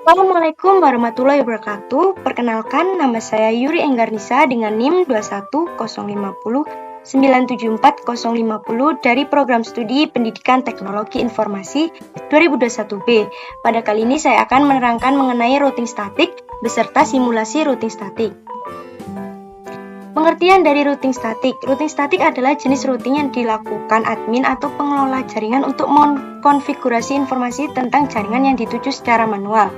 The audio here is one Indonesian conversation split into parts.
Assalamualaikum warahmatullahi wabarakatuh. Perkenalkan, nama saya Yuri Enggarnisa dengan NIM 21050974050 dari Program Studi Pendidikan Teknologi Informasi 2021B. Pada kali ini saya akan menerangkan mengenai routing statik beserta simulasi routing statik. Pengertian dari routing statik. Routing statik adalah jenis routing yang dilakukan admin atau pengelola jaringan untuk mengkonfigurasi informasi tentang jaringan yang dituju secara manual.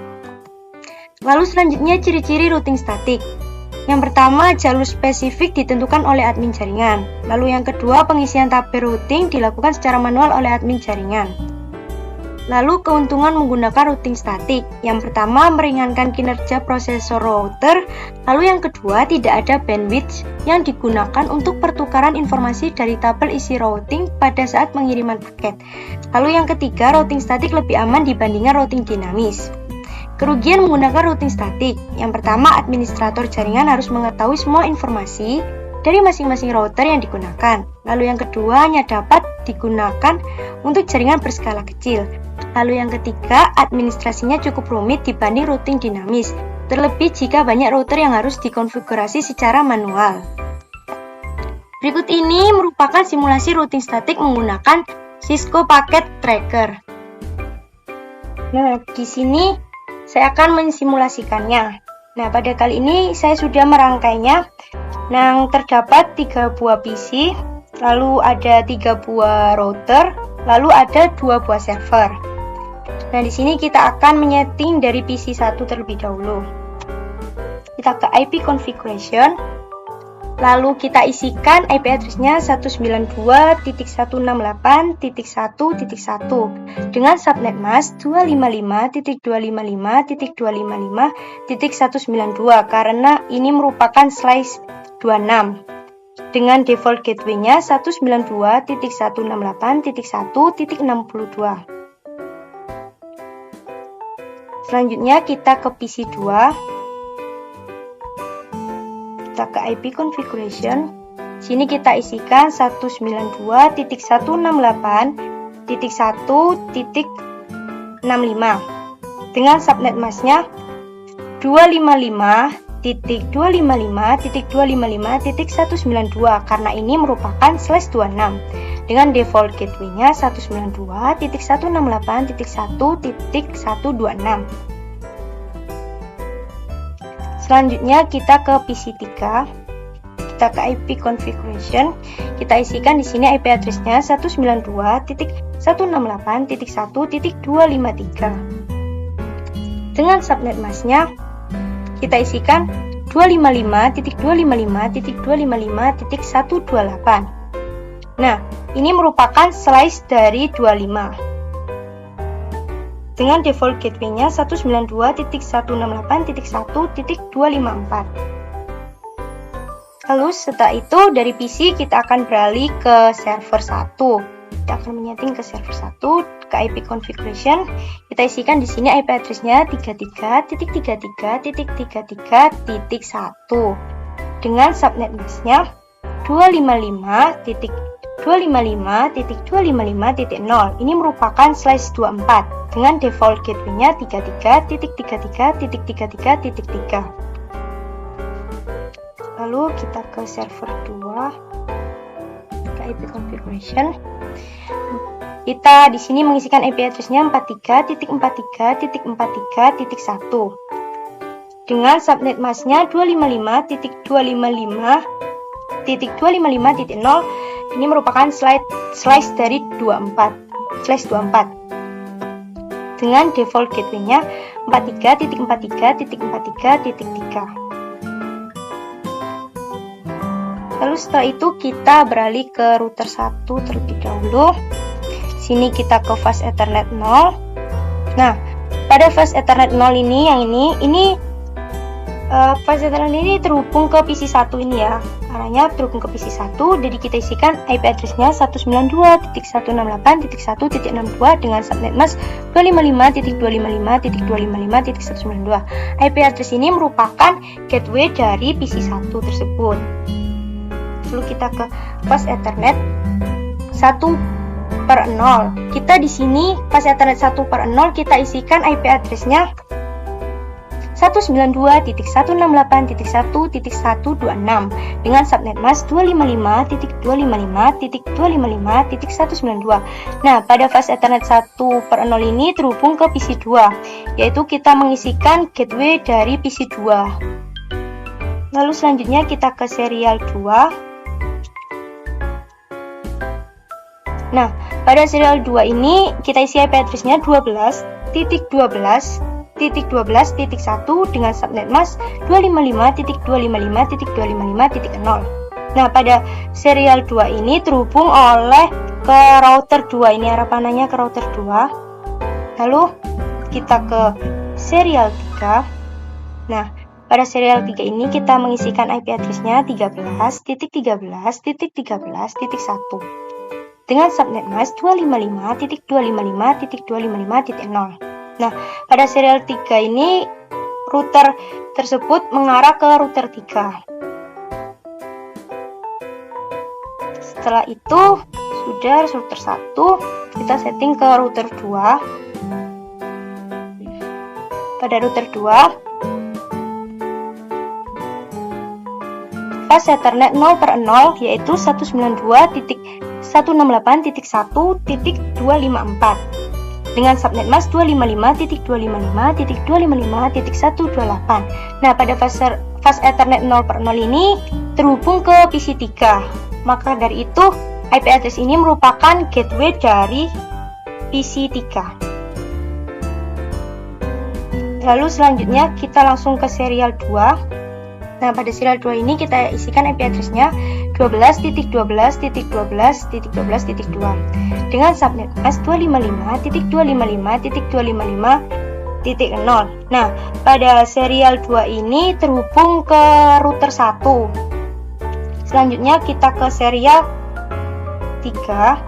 Lalu selanjutnya ciri-ciri routing statik. Yang pertama, jalur spesifik ditentukan oleh admin jaringan. Lalu yang kedua, pengisian tabel routing dilakukan secara manual oleh admin jaringan. Lalu keuntungan menggunakan routing statik. Yang pertama, meringankan kinerja prosesor router. Lalu yang kedua, tidak ada bandwidth yang digunakan untuk pertukaran informasi dari tabel isi routing pada saat pengiriman paket. Lalu yang ketiga, routing statik lebih aman dibandingkan routing dinamis. Kerugian menggunakan routing statik. Yang pertama, administrator jaringan harus mengetahui semua informasi dari masing-masing router yang digunakan. Lalu yang kedua, hanya dapat digunakan untuk jaringan berskala kecil. Lalu yang ketiga, administrasinya cukup rumit dibanding routing dinamis, terlebih jika banyak router yang harus dikonfigurasi secara manual. Berikut ini merupakan simulasi routing statik menggunakan Cisco Packet Tracker. Nah, di sini saya akan mensimulasikannya. Nah, pada kali ini saya sudah merangkainya. Nah, terdapat 3 buah PC, lalu ada 3 buah router, lalu ada 2 buah server. Nah, di sini kita akan menyeting dari PC 1 terlebih dahulu. Kita ke IP configuration, lalu kita isikan IP address-nya 192.168.1.1 dengan subnet mask 255.255.255.192 karena ini merupakan slice 26 dengan default gateway-nya 192.168.1.62. Selanjutnya kita ke PC 2. Kita ke IP configuration. Sini kita isikan 192.168.1.65 dengan subnet mask-nya 255.255.255.192 karena ini merupakan slash 26 dengan default gateway-nya 192.168.1.126. Selanjutnya kita ke PC 3. Kita ke IP configuration. Kita isikan di sini IP address-nya 192.168.1.253. Dengan subnet mask-nya kita isikan 255.255.255.128. Nah, ini merupakan slice dari 25. Dengan default gateway-nya 192.168.1.254. Lalu setelah itu dari PC kita akan beralih ke server 1. Kita akan menyeting ke server 1, ke IP configuration. Kita isikan di sini IP address-nya 33.33.33.1 dengan subnet mask-nya 255.255.255.0. Ini merupakan slice 24 dengan default gateway-nya 33.33.33.3. Lalu kita ke server 2, ke IP configuration. Kita di sini mengisikan IP address-nya 43.43.43.1 dengan subnet mask-nya 255.255.255.0. Ini merupakan slice dari 24 dengan default gateway-nya 43.43.43.3. Lalu setelah itu kita beralih ke router 1 terlebih dahulu. Sini kita ke fast ethernet 0. Nah, pada fast ethernet 0 ini fast ethernet ini terhubung ke PC 1 ini ya. Arahnya terhubung ke PC 1, jadi kita isikan IP address-nya 192.168.1.62 dengan subnet mask 255.255.255.192. IP address ini merupakan gateway dari PC 1 tersebut. Lalu kita ke fast ethernet 1/0. Kita di sini fast ethernet 1/0 kita isikan IP address-nya 192.168.1.126 dengan subnet mask 255.255.255.192. Nah, pada fast Ethernet 1/0 ini terhubung ke PC 2, yaitu kita mengisikan gateway dari PC 2. Lalu selanjutnya kita ke serial 2. Nah, pada serial 2 ini kita isi IP address-nya 12.12.12.1 dengan subnet mask 255.255.255.0. Nah, pada serial 2 ini terhubung oleh ke router 2. Ini arah panahnya ke router 2. Lalu kita ke serial 3. Nah, pada serial 3 ini kita mengisikan IP address-nya 13.13.13.1 dengan subnet mask 255.255.255.0. Nah, pada serial 3 ini router tersebut mengarah ke router 3. Setelah itu sudah router 1, kita setting ke router 2. Pada router 2 fast Ethernet 0/0 yaitu 192.168.1.254 dengan subnet mask 255.255.255.128. Nah, pada fast Ethernet 0/0 ini terhubung ke PC 3. Maka dari itu IP address ini merupakan gateway dari PC 3. Lalu selanjutnya kita langsung ke serial 2. Nah, pada serial 2 ini kita isikan IP address-nya 12.12.12.12.2 dengan subnet mask 255.255.255.0. Nah, pada serial 2 ini terhubung ke router 1. Selanjutnya kita ke serial 3.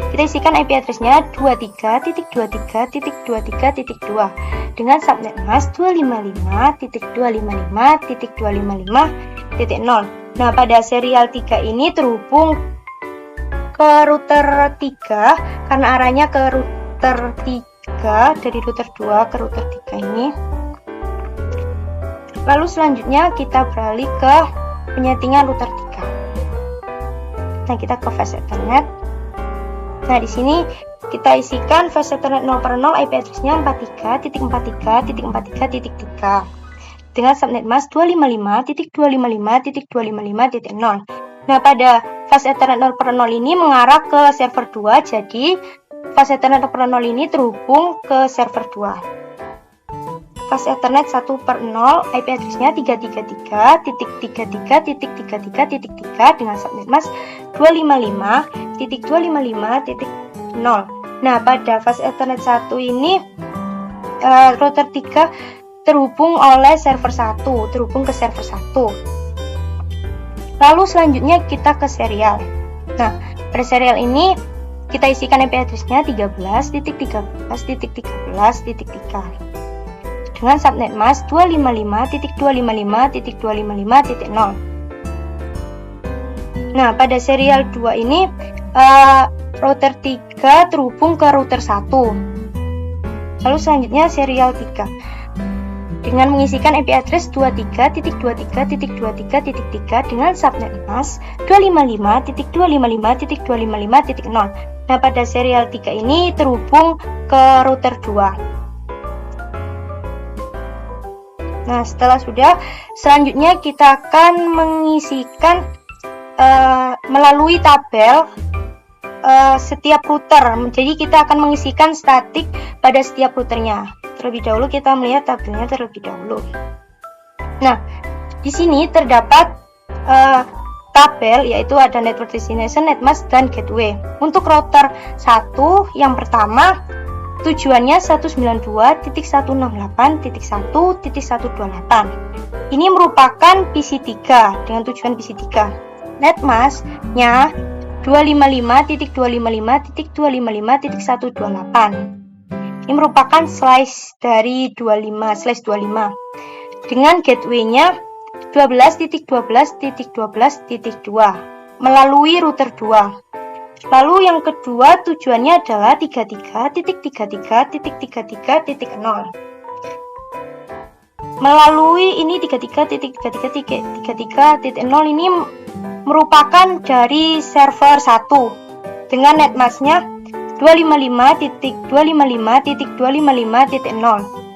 Kita isikan IP address-nya 23.23.23.2 dengan subnet mask 255.255.255.0. Nah, pada serial 3 ini terhubung ke router 3 karena arahnya ke router 3 dari router 2 ke router 3 ini. Lalu selanjutnya kita beralih ke penyetingan router 3. Nah, kita ke fast Ethernet. Nah, di sini kita isikan fast Ethernet 0/0 IP address-nya 43.43.43.3 dengan subnet mask 255.255.255.0. Nah, pada fast Ethernet 0/0 ini mengarah ke server 2, jadi fast Ethernet 0/0 ini terhubung ke server 2. Fast Ethernet 1/0 IP address-nya 333.33.33.3 dengan subnet mask 255.255.0. Nah, pada fast Ethernet 1 ini router 3 terhubung oleh server 1, terhubung ke server 1. Lalu selanjutnya kita ke serial. Nah, pada serial ini kita isikan IP address-nya 13.13.13.3 dengan subnet mask 255.255.255.0. Nah, pada serial 2 ini router 3 terhubung ke router 1. Lalu selanjutnya serial 3 dengan mengisikan IP address 23.23.23.3 dengan subnet mask 255.255.255.0. Nah, pada serial 3 ini terhubung ke router 2. Nah, setelah sudah, selanjutnya kita akan mengisikan melalui tabel setiap router. Jadi kita akan mengisikan statik pada setiap routernya. Terlebih dahulu kita melihat tabelnya terlebih dahulu. Nah, di sini terdapat tabel, yaitu ada network destination, netmask, dan gateway. Untuk router 1 yang pertama tujuannya 192.168.1.128. Ini merupakan PC 3 dengan tujuan PC 3. Netmask-nya 255.255.255.128. Ini merupakan slice dari 25/25 dengan gateway-nya 12.12.12.2 melalui router 2. Lalu yang kedua tujuannya adalah 33.33.33.0. melalui ini 33.33.33.0 ini merupakan dari server 1 dengan netmasknya 255.255.255.0.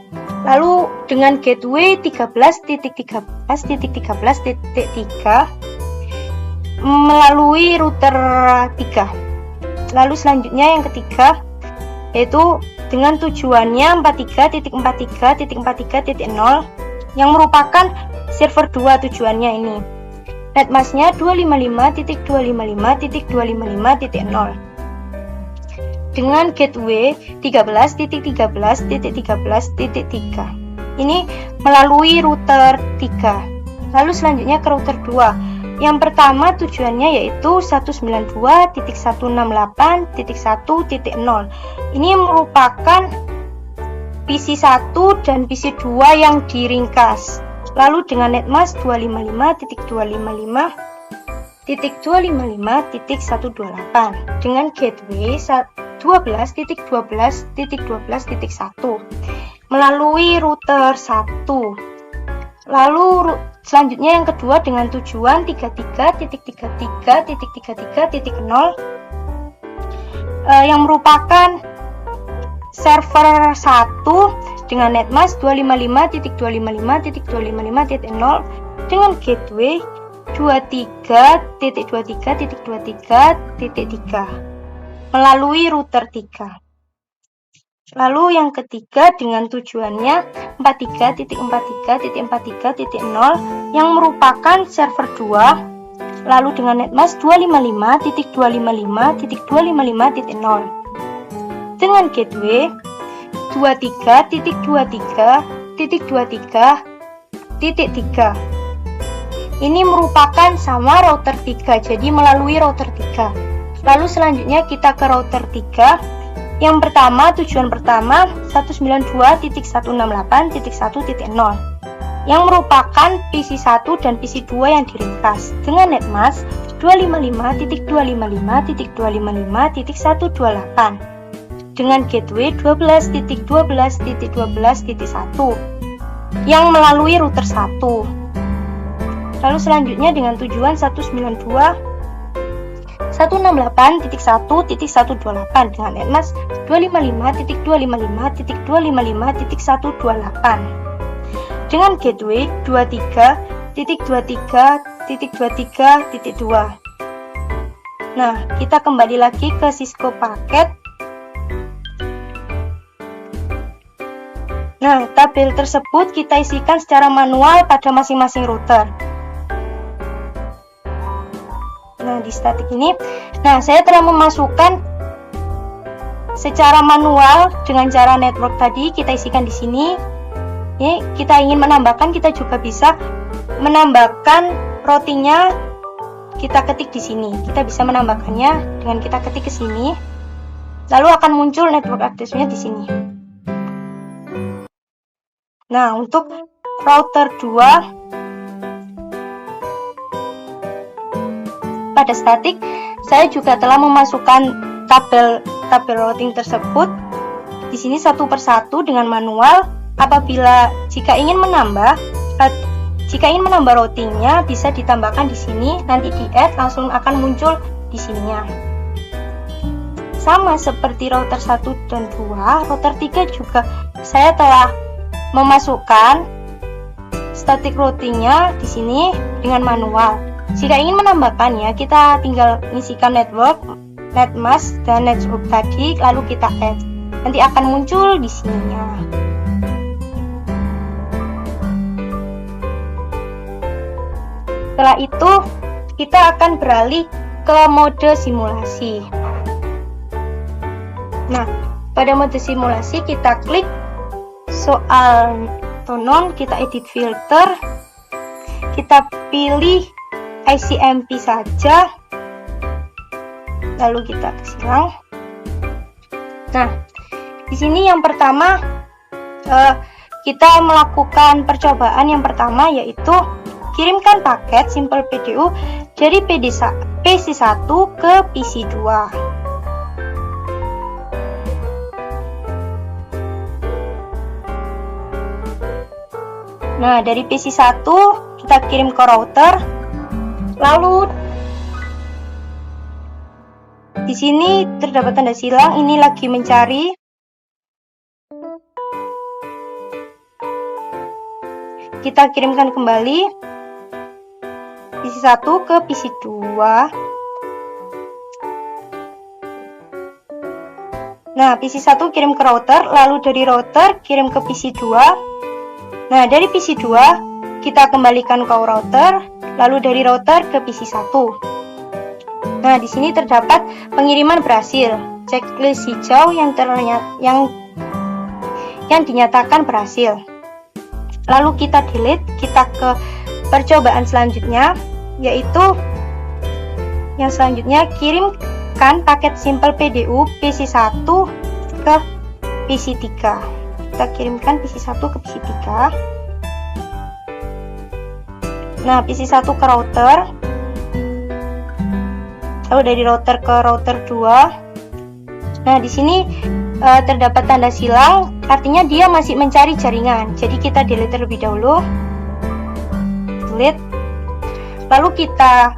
Lalu dengan gateway 13.13.13.3 melalui router 3. Lalu selanjutnya yang ketiga yaitu dengan tujuannya 43.43.43.0 yang merupakan server 2 tujuannya ini. Netmasknya 255.255.255.0 dengan gateway 13.13.13.3 ini melalui router 3. Lalu selanjutnya ke router 2. Yang pertama tujuannya yaitu 192.168.1.0. Ini merupakan PC1 dan PC2 yang diringkas. Lalu dengan netmask 255.255.255.128 dengan gateway 12.12.12.1 melalui router 1. Lalu selanjutnya yang kedua dengan tujuan 33.33.33.0 yang merupakan server 1 dengan netmask 255.255.255.0 dengan gateway 23.23.23.3 melalui router 3. Lalu yang ketiga dengan tujuannya 43.43.43.0 yang merupakan server 2 lalu dengan netmask 255.255.255.0 dengan gateway 23.23.23.3. Ini merupakan sama router 3, jadi melalui router 3. Lalu selanjutnya kita ke router 3. Yang pertama, tujuan pertama 192.168.1.0 yang merupakan PC1 dan PC2 yang diringkas dengan netmask 255.255.255.128 dengan gateway 12.12.12.1 yang melalui router 1. Lalu selanjutnya dengan tujuan 168.1.1.128 dengan netmask 255.255.255.128 dengan gateway 23.23.23.2. Nah, kita kembali lagi ke Cisco paket. Nah, tabel tersebut kita isikan secara manual pada masing-masing router. Nah, di statik ini, saya telah memasukkan secara manual dengan cara network tadi, kita isikan di sini. Ini kita ingin menambahkan, kita juga bisa menambahkan routingnya. Kita ketik di sini. Kita bisa menambahkannya dengan kita ketik ke sini. Lalu akan muncul network address-nya di sini. Nah, untuk router 2 pada statik, saya juga telah memasukkan tabel routing tersebut di sini satu persatu dengan manual. Apabila jika ingin menambah routingnya bisa ditambahkan di sini, nanti di add langsung akan muncul di sininya. Sama seperti router 1 dan 2, router 3 juga saya telah memasukkan static routingnya di sini dengan manual. Jika ingin menambahkannya, kita tinggal mengisikan network, netmask, dan network tadi, lalu kita add. Nanti akan muncul di sininya. Setelah itu, kita akan beralih ke mode simulasi. Nah, pada mode simulasi kita klik soal atau non, kita edit filter, kita pilih ICMP saja, lalu kita silang. Nah, di sini yang pertama kita melakukan percobaan yang pertama, yaitu kirimkan paket Simple PDU dari PC1 ke PC2. Nah, dari PC1 kita kirim ke router. Lalu di sini terdapat tanda silang, ini lagi mencari. Kita kirimkan kembali PC1 ke PC2. Nah, PC1 kirim ke router, lalu dari router kirim ke PC2. Nah, dari PC2 kita kembalikan ke router, lalu dari router ke PC1. Nah, di sini terdapat pengiriman berhasil. Checklist hijau yang dinyatakan berhasil. Lalu kita delete, kita ke percobaan selanjutnya, yaitu yang selanjutnya kirimkan paket simple PDU PC1 ke PC3. Kita kirimkan PC1 ke PC3. Nah, PC1 ke router, lalu dari router ke router 2. Nah, di sini terdapat tanda silang, artinya dia masih mencari jaringan. Jadi kita delete terlebih dahulu. Delete. Lalu kita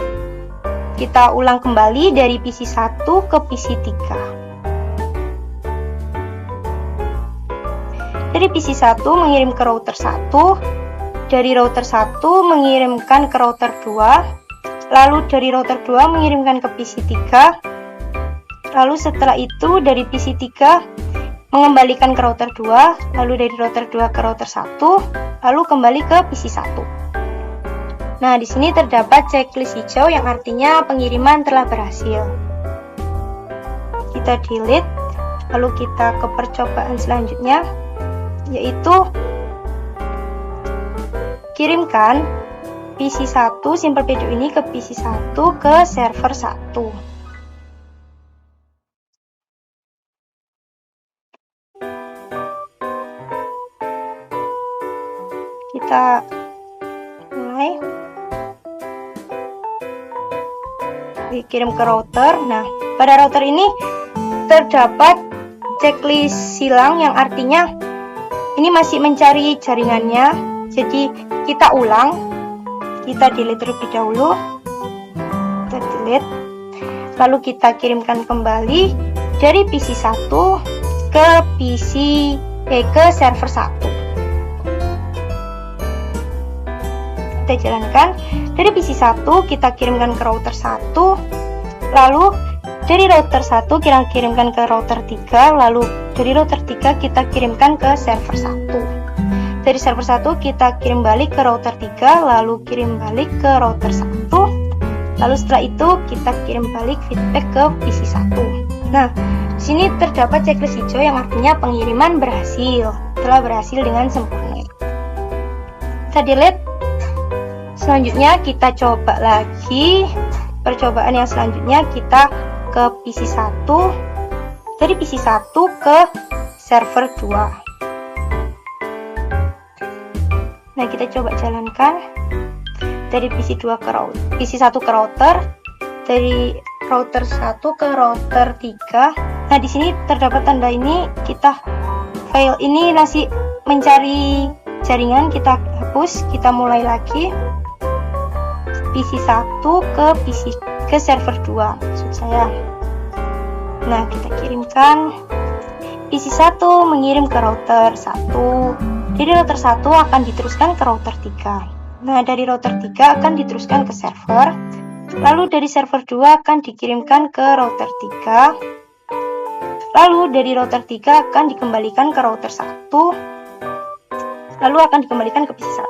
ulang kembali dari PC1 ke PC3. Dari PC1 mengirim ke router 1, dari router 1 mengirimkan ke router 2, lalu dari router 2 mengirimkan ke PC3. Lalu setelah itu dari PC3 mengembalikan ke router 2, lalu dari router 2 ke router 1, lalu kembali ke PC1. Nah, di sini terdapat checklist hijau yang artinya pengiriman telah berhasil. Kita delete, lalu kita ke percobaan selanjutnya, yaitu kirimkan PC1 simple PDU ini ke PC1 ke server 1. Kita mulai dikirim ke router. Nah, pada router ini terdapat checklist silang yang artinya ini masih mencari jaringannya. Jadi kita ulang, kita delete terlebih dahulu, kita delete, lalu kita kirimkan kembali dari PC1 ke server 1. Kita jalankan dari PC1, kita kirimkan ke router 1, lalu dari router 1 kita kirimkan ke router 3, lalu dari router 3 kita kirimkan ke server 1. Dari server 1 kita kirim balik ke router 3, lalu kirim balik ke router 1. Lalu setelah itu kita kirim balik feedback ke PC1. Nah, di sini terdapat checklist hijau yang artinya pengiriman berhasil, telah berhasil dengan sempurna. Kita delete. Selanjutnya kita coba lagi percobaan yang selanjutnya, kita ke PC1, dari PC1 ke server 2. Nah, kita coba jalankan dari PC1 ke router, dari router 1 ke router 3. Nah, di sini terdapat tanda ini, file ini masih mencari jaringan, kita hapus, kita mulai lagi. PC1 ke server 2 maksud saya. Nah, kita kirimkan PC1 mengirim ke router 1. Dari router 1 akan diteruskan ke router 3. Nah, dari router 3 akan diteruskan ke server. Lalu dari server 2 akan dikirimkan ke router 3. Lalu dari router 3 akan dikembalikan ke router 1. Lalu akan dikembalikan ke PC1.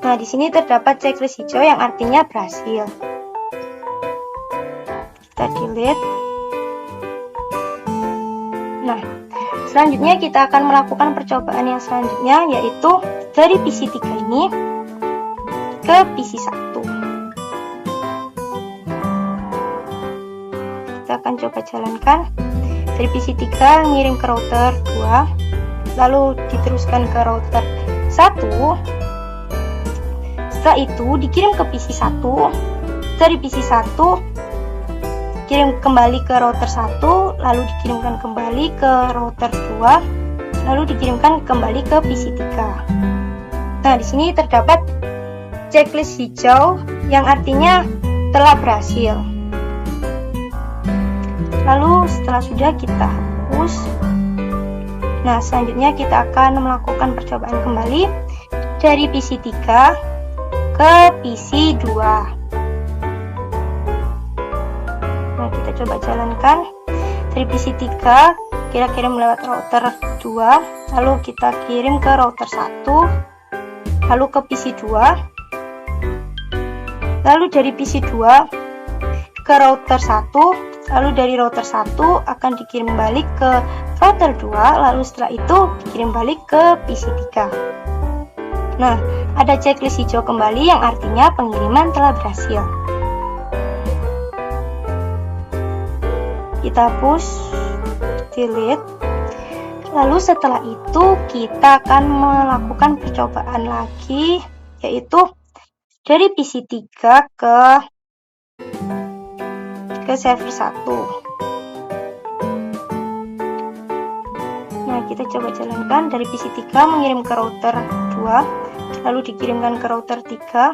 Nah, di sini terdapat checklist hijau yang artinya berhasil. Kita delete. Nah, selanjutnya kita akan melakukan percobaan yang selanjutnya, yaitu dari PC3 ini ke PC1. Kita akan coba jalankan. Dari PC3 ngirim ke router 2, lalu diteruskan ke router 1. Setelah itu dikirim ke PC1, dari PC1 kirim kembali ke router 1, lalu dikirimkan kembali ke router 2, lalu dikirimkan kembali ke PC3. Nah, di sini terdapat checklist hijau yang artinya telah berhasil. Lalu setelah sudah kita hapus. Nah, selanjutnya kita akan melakukan percobaan kembali dari PC 3 ke PC 2. Nah, kita coba jalankan dari PC 3, kita kirim lewat router 2, lalu kita kirim ke router 1, lalu ke PC 2, lalu dari PC 2 ke router 1, lalu dari router 1 akan dikirim balik ke router 2, lalu setelah itu dikirim balik ke PC 3. Nah, ada checklist hijau kembali yang artinya pengiriman telah berhasil. Kita hapus, delete. Lalu setelah itu kita akan melakukan percobaan lagi, yaitu dari PC 3 ke server 1. Nah, kita coba jalankan dari PC 3 mengirim ke router 2, lalu dikirimkan ke router 3,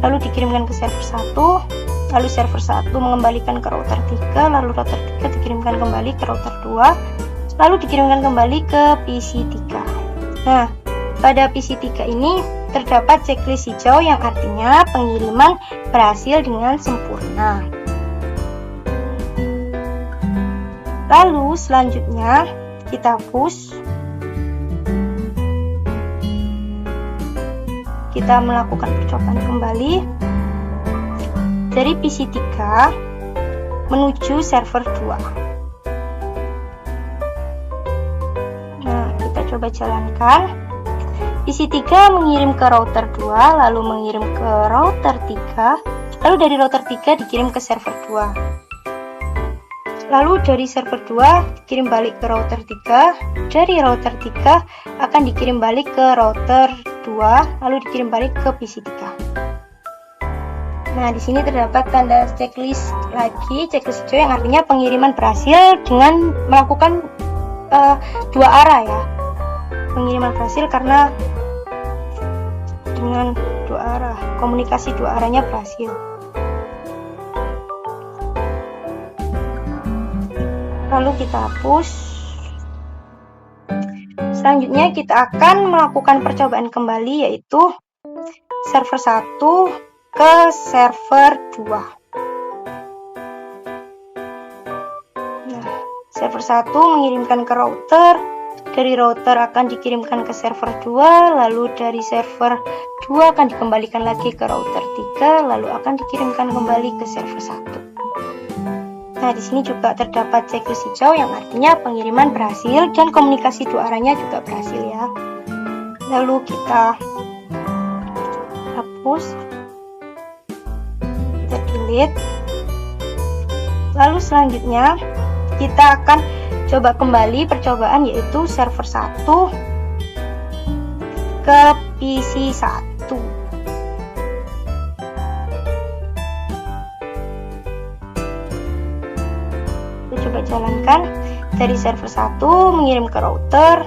lalu dikirimkan ke server 1, lalu server 1 mengembalikan ke router 3, lalu router 3 dikirimkan kembali ke router 2, lalu dikirimkan kembali ke PC 3. Nah, pada PC 3 ini terdapat checklist hijau yang artinya pengiriman berhasil dengan sempurna. Lalu selanjutnya kita hapus. Kita melakukan percobaan kembali dari PC 3 menuju server 2. Nah, kita coba jalankan. PC 3 mengirim ke router 2, lalu mengirim ke router 3, lalu dari router 3 dikirim ke server 2. Lalu dari server 2 dikirim balik ke router 3, dari router 3 akan dikirim balik ke router 2, lalu dikirim balik ke PC 3. Nah, di sini terdapat tanda checklist lagi, checklist hijau yang artinya pengiriman berhasil dengan melakukan dua arah ya. Pengiriman berhasil karena dengan dua arah, komunikasi dua arahnya berhasil. Lalu kita hapus. Selanjutnya kita akan melakukan percobaan kembali, yaitu server 1 ke server 2. Nah, server 1 mengirimkan ke router, dari router akan dikirimkan ke server 2, lalu dari server 2 akan dikembalikan lagi ke router 3, lalu akan dikirimkan kembali ke server 1. Nah, di sini juga terdapat checklist hijau yang artinya pengiriman berhasil dan komunikasi dua arahnya juga berhasil ya. Lalu kita hapus, kita delete. Lalu selanjutnya kita akan coba kembali percobaan, yaitu server 1 ke PC 1. Coba jalankan dari server 1 mengirim ke router,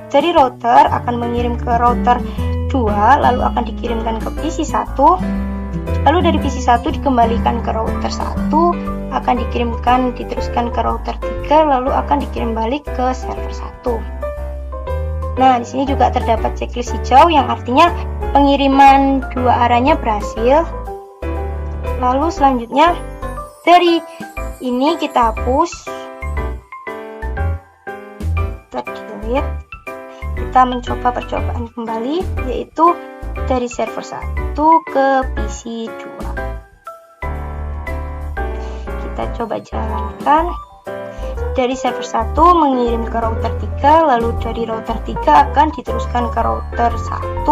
dari router akan mengirim ke router 2, lalu akan dikirimkan ke PC 1, lalu dari PC 1 dikembalikan ke router 1, akan diteruskan ke router 3, lalu akan dikirim balik ke server 1. Nah, di sini juga terdapat checklist hijau yang artinya pengiriman dua arahnya berhasil. Lalu selanjutnya dari ini kita hapus, kita delete. Kita mencoba percobaan kembali, yaitu dari server 1 ke PC 2. Kita coba jalankan. Dari server 1 mengirim ke router 3, lalu dari router 3 akan diteruskan ke router 1,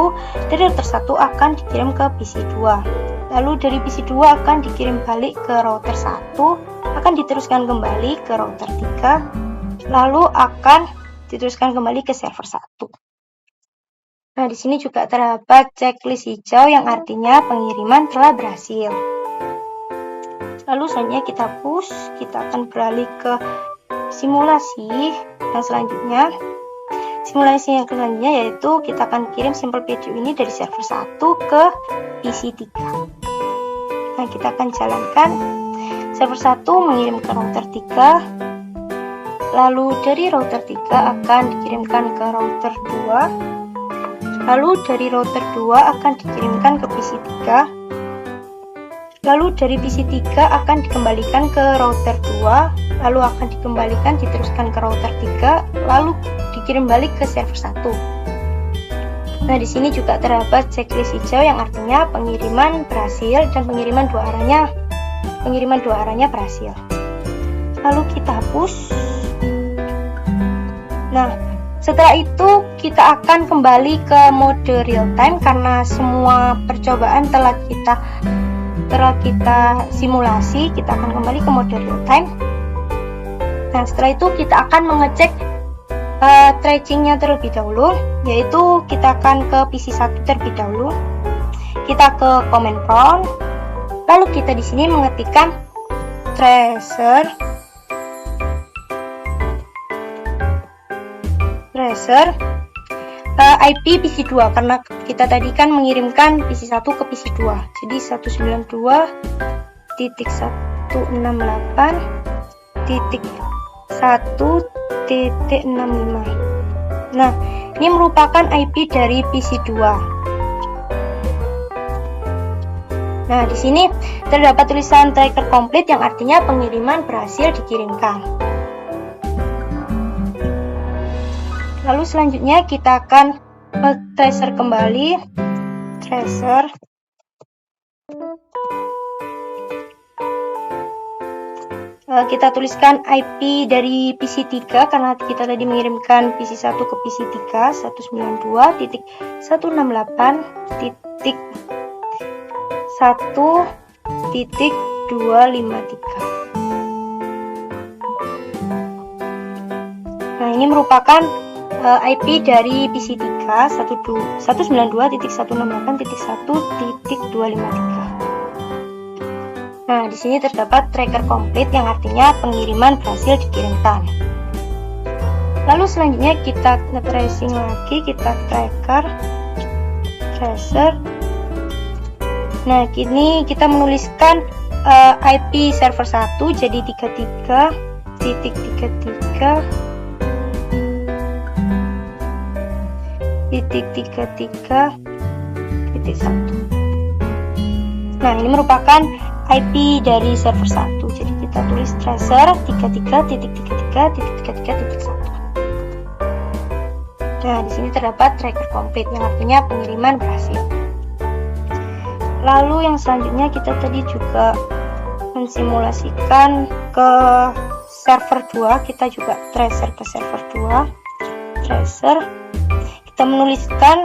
dari router 1 akan dikirim ke PC 2. Lalu dari PC 2 akan dikirim balik ke router 1, akan diteruskan kembali ke router 3, lalu akan diteruskan kembali ke server 1. Nah, di sini juga terdapat checklist hijau yang artinya pengiriman telah berhasil. Lalu selanjutnya kita push, kita akan beralih ke simulasi yang selanjutnya. Simulasi yang selanjutnya yaitu kita akan kirim sampel PDU ini dari server 1 ke PC 3. Nah, kita akan jalankan. Server 1 mengirim ke router 3, lalu dari router 3 akan dikirimkan ke router 2, lalu dari router 2 akan dikirimkan ke PC 3, lalu dari PC 3 akan dikembalikan ke router 2, lalu akan dikembalikan diteruskan ke router 3, lalu dikirim balik ke server 1. Nah, di sini juga terdapat checklist hijau yang artinya pengiriman berhasil dan pengiriman dua arahnya berhasil. Lalu kita hapus. Nah, setelah itu kita akan kembali ke mode real time karena semua percobaan telah kita simulasi. Kita akan kembali ke mode real time. Nah, setelah itu kita akan mengecek tracingnya terlebih dahulu, yaitu kita akan ke PC 1 terlebih dahulu. Kita ke command prompt, lalu kita di sini mengetikkan tracer IP PC 2 karena kita tadi kan mengirimkan PC 1 ke PC 2. Jadi 192.1.1.65. Nah, ini merupakan IP dari PC 2. Nah, di sini terdapat tulisan tracker komplit yang artinya pengiriman berhasil dikirimkan. Lalu selanjutnya kita akan tracer kembali. Tracer. Kita tuliskan IP dari PC 3 karena kita tadi mengirimkan PC 1 ke PC 3 192.168.1.253. Nah, ini merupakan IP dari PC 3 192.168.1.253. Nah, di sini terdapat tracker komplit yang artinya pengiriman berhasil dikirimkan. Lalu selanjutnya kita nge-tracing lagi, kita tracer. Nah, kini kita menuliskan IP server 1 jadi 33.33.1. Nah, ini merupakan IP dari server 1. Jadi kita tulis tracer 33.33.33.1. Nah, di sini terdapat tracker komplit yang artinya pengiriman berhasil. Lalu yang selanjutnya kita tadi juga mensimulasikan ke server 2. Kita juga tracer ke server 2. Tracer. Kita menuliskan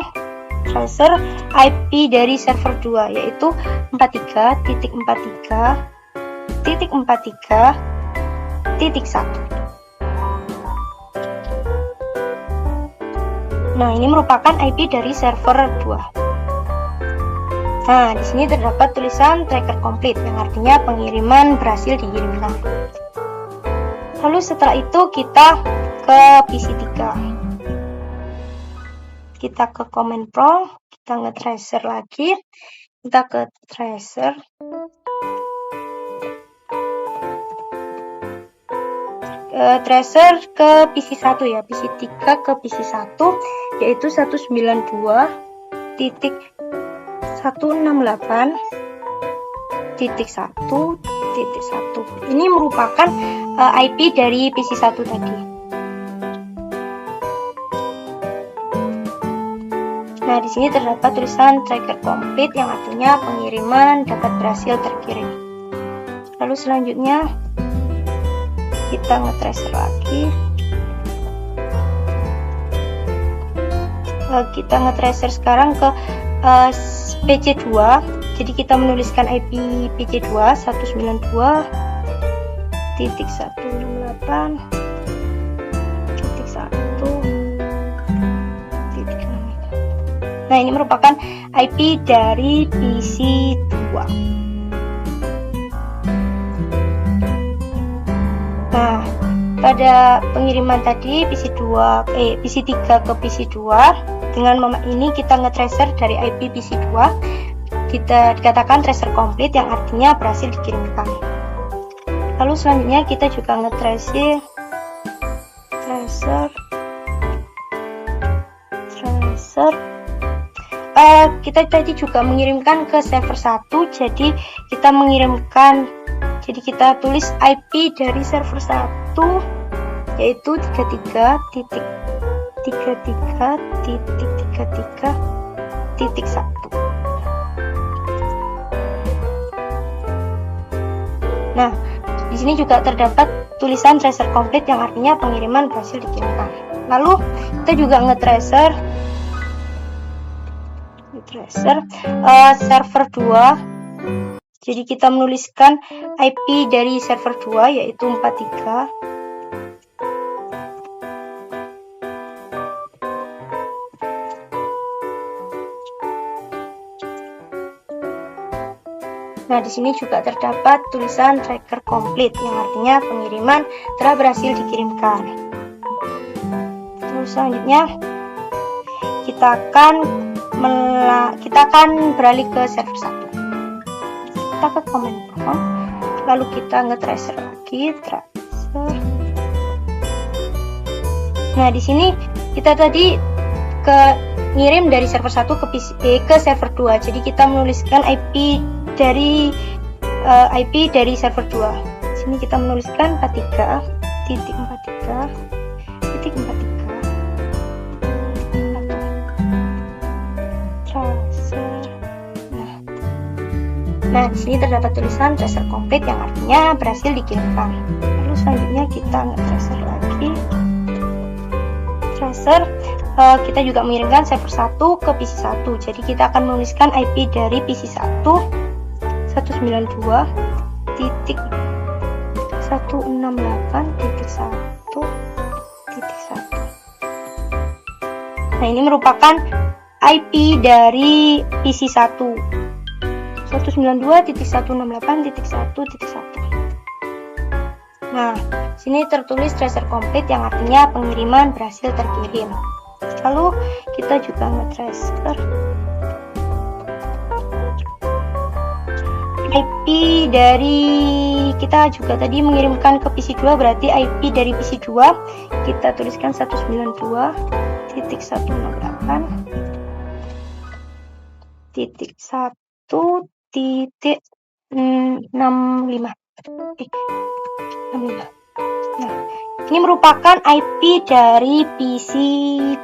tracer IP dari server 2 yaitu 43.43.1. Nah, ini merupakan IP dari server 2. Nah, di sini terdapat tulisan tracker komplit yang artinya pengiriman berhasil dikirimkan. Lalu setelah itu kita ke PC 3. Kita ke command prompt, kita nge-tracer lagi. Kita ke tracer. Tracer ke PC 1 ya, PC 3 ke PC 1 yaitu 192.168.1.1. Ini merupakan IP dari PC 1 tadi. Nah, di sini terdapat tulisan tracker komplit yang artinya pengiriman dapat berhasil terkirim. Lalu selanjutnya kita nge-tracer lagi. Kita nge-tracer sekarang ke PC 2. Jadi kita menuliskan IP PC 2 192.168.1.6. Nah, ini merupakan IP dari PC 2. Nah, pada pengiriman tadi PC3 ke PC2, dengan momen ini kita nge-tracer dari IP PC2, kita dikatakan tracer komplit yang artinya berhasil dikirimkan. Lalu selanjutnya kita juga nge-tracer kita tadi juga mengirimkan ke server 1, jadi kita tulis IP dari server 1 yaitu 33.33.33.1. Nah, di sini juga terdapat tulisan tracer komplit yang artinya pengiriman berhasil dikirimkan. Lalu kita juga nge-tracer server 2. Jadi kita menuliskan IP dari server 2 yaitu 43. Nah, di sini juga terdapat tulisan tracker komplit yang artinya pengiriman telah berhasil dikirimkan. Terus selanjutnya kita akan beralih ke server 1. Kita ke command prompt, lalu kita nge-tracer lagi, Nah, di sini kita tadi ngirim dari server 1 ke server 2. Jadi kita menuliskan IP dari server 2. Di sini kita menuliskan 43.43.43. Nah, di sini terdapat tulisan tracer komplit yang artinya berhasil dikirimkan. Lalu selanjutnya kita nge-tracer lagi. Kita juga mengirimkan server 1 ke PC 1. Jadi kita akan menuliskan IP dari PC 1 192.168.1.1. Nah, ini merupakan IP dari PC 1 192.168.1.1. Nah, sini tertulis tracer komplit yang artinya pengiriman berhasil terkirim. Lalu kita juga nge-tracer IP dari kita juga tadi mengirimkan ke PC 2, berarti IP dari PC 2 kita tuliskan 192.168.1.65. Nah, ini merupakan IP dari PC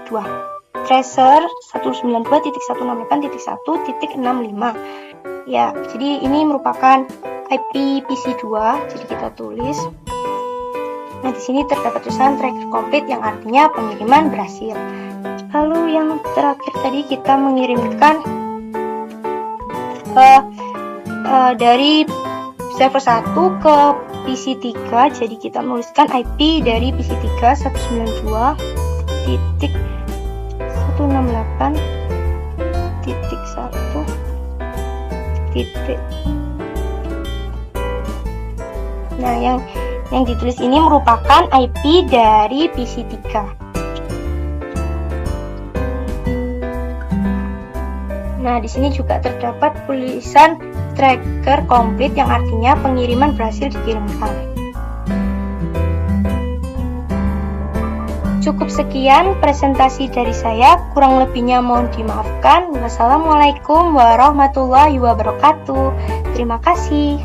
2, tracer 192.168.1.65. Ya, jadi ini merupakan IP PC 2, jadi kita tulis. Nah, di sini terdapat tulisan tracker komplit yang artinya pengiriman berhasil. Lalu yang terakhir tadi kita mengirimkan dari server 1 ke PC 3, jadi kita menuliskan IP dari PC 3 192.168.1. Nah, yang ditulis ini merupakan IP dari PC 3. Nah, di sini juga terdapat tulisan tracker komplit yang artinya pengiriman berhasil dikirimkan. Cukup sekian presentasi dari saya, kurang lebihnya mohon dimaafkan. Wassalamualaikum warahmatullahi wabarakatuh. Terima kasih.